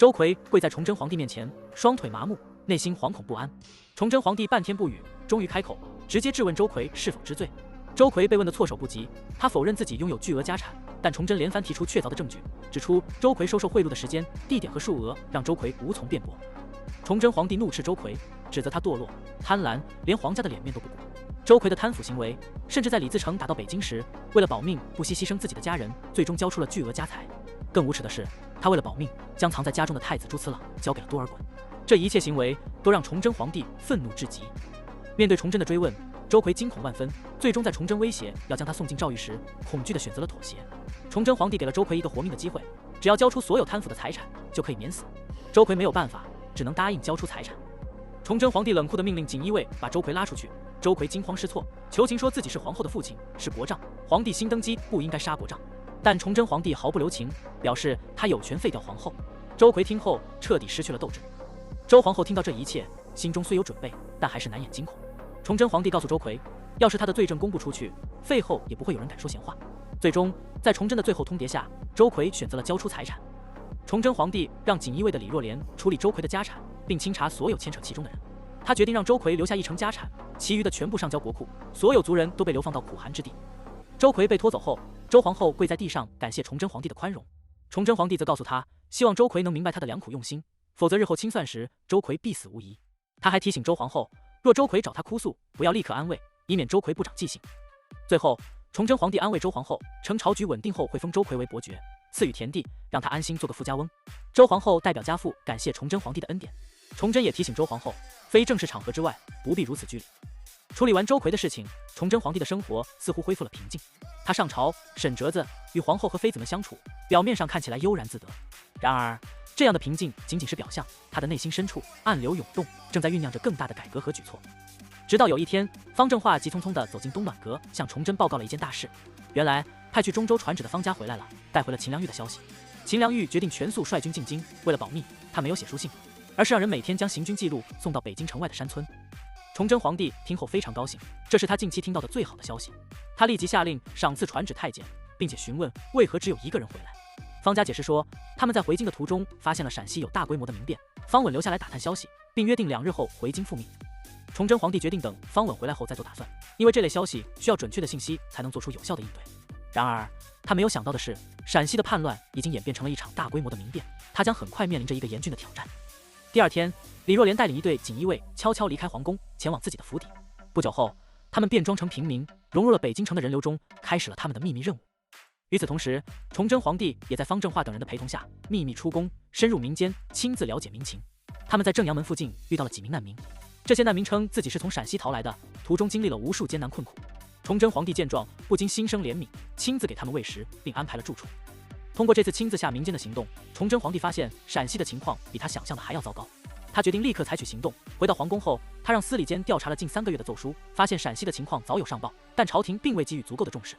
周奎跪在崇祯皇帝面前，双腿麻木，内心惶恐不安。崇祯皇帝半天不语，终于开口，直接质问周奎是否知罪。周奎被问得措手不及，他否认自己拥有巨额家产，但崇祯连番提出确凿的证据，指出周奎收受贿赂的时间、地点和数额，让周奎无从辩驳。崇祯皇帝怒斥周奎，指责他堕落、贪婪，连皇家的脸面都不顾。周奎的贪腐行为，甚至在李自成打到北京时，为了保命不惜牺牲自己的家人，最终交出了巨额家财。更无耻的是，他为了保命，将藏在家中的太子朱慈朗交给了多尔衮。这一切行为都让崇祯皇帝愤怒至极。面对崇祯的追问，周奎惊恐万分，最终在崇祯威胁要将他送进诏狱时，恐惧地选择了妥协。崇祯皇帝给了周奎一个活命的机会，只要交出所有贪腐的财产，就可以免死。周奎没有办法，只能答应交出财产。崇祯皇帝冷酷地命令锦衣卫把周奎拉出去。周奎惊慌失措，求情说自己是皇后的父亲，是国丈，皇帝新登基不应该杀国丈。但崇祯皇帝毫不留情，表示他有权废掉皇后。周奎听后彻底失去了斗志。周皇后听到这一切，心中虽有准备，但还是难掩惊恐。崇祯皇帝告诉周奎，要是他的罪证公布出去，废后也不会有人敢说闲话。最终，在崇祯的最后通牒下，周奎选择了交出财产。崇祯皇帝让锦衣卫的李若莲处理周奎的家产，并清查所有牵扯其中的人。他决定让周奎留下1成家产，其余的全部上交国库，所有族人都被流放到苦寒之地。周奎被拖走后，周皇后跪在地上感谢崇祯皇帝的宽容。崇祯皇帝则告诉他，希望周奎能明白他的良苦用心，否则日后清算时，周奎必死无疑。他还提醒周皇后，若周奎找他哭诉，不要立刻安慰，以免周奎不长记性。最后，崇祯皇帝安慰周皇后，称朝局稳定后会封周奎为伯爵，赐予田地，让他安心做个富家翁。周皇后代表家父感谢崇祯皇帝的恩典。崇祯也提醒周皇后，非正式场合之外，不必如此拘礼。处理完周奎的事情，崇祯皇帝的生活似乎恢复了平静。他上朝审折子，与皇后和妃子们相处，表面上看起来悠然自得。然而，这样的平静仅仅是表象，他的内心深处暗流涌动，正在酝酿着更大的改革和举措。直到有一天，方正化急匆匆地走进东暖阁，向崇祯报告了一件大事。原来，派去中州传旨的方家回来了，带回了秦良玉的消息。秦良玉决定全速率军进京，为了保密，他没有写书信，而是让人每天将行军记录送到北京城外的山村。崇祯皇帝听后非常高兴，这是他近期听到的最好的消息。他立即下令赏赐传旨太监，并且询问为何只有1个人回来。方家解释说，他们在回京的途中发现了陕西有大规模的民变，方稳留下来打探消息，并约定2日后回京复命。崇祯皇帝决定等方稳回来后再做打算，因为这类消息需要准确的信息才能做出有效的应对。然而，他没有想到的是，陕西的叛乱已经演变成了一场大规模的民变，他将很快面临着一个严峻的挑战。第二天，李若莲带领一队锦衣卫悄悄离开皇宫，前往自己的府邸。不久后，他们变装成平民，融入了北京城的人流中，开始了他们的秘密任务。与此同时，崇祯皇帝也在方正化等人的陪同下，秘密出宫，深入民间，亲自了解民情。他们在正阳门附近遇到了几名难民，这些难民称自己是从陕西逃来的，途中经历了无数艰难困苦。崇祯皇帝见状，不禁心生怜悯，亲自给他们喂食，并安排了住处。通过这次亲自下民间的行动，崇祯皇帝发现陕西的情况比他想象的还要糟糕。他决定立刻采取行动。回到皇宫后，他让司礼监调查了近3个月的奏书，发现陕西的情况早有上报，但朝廷并未给予足够的重视。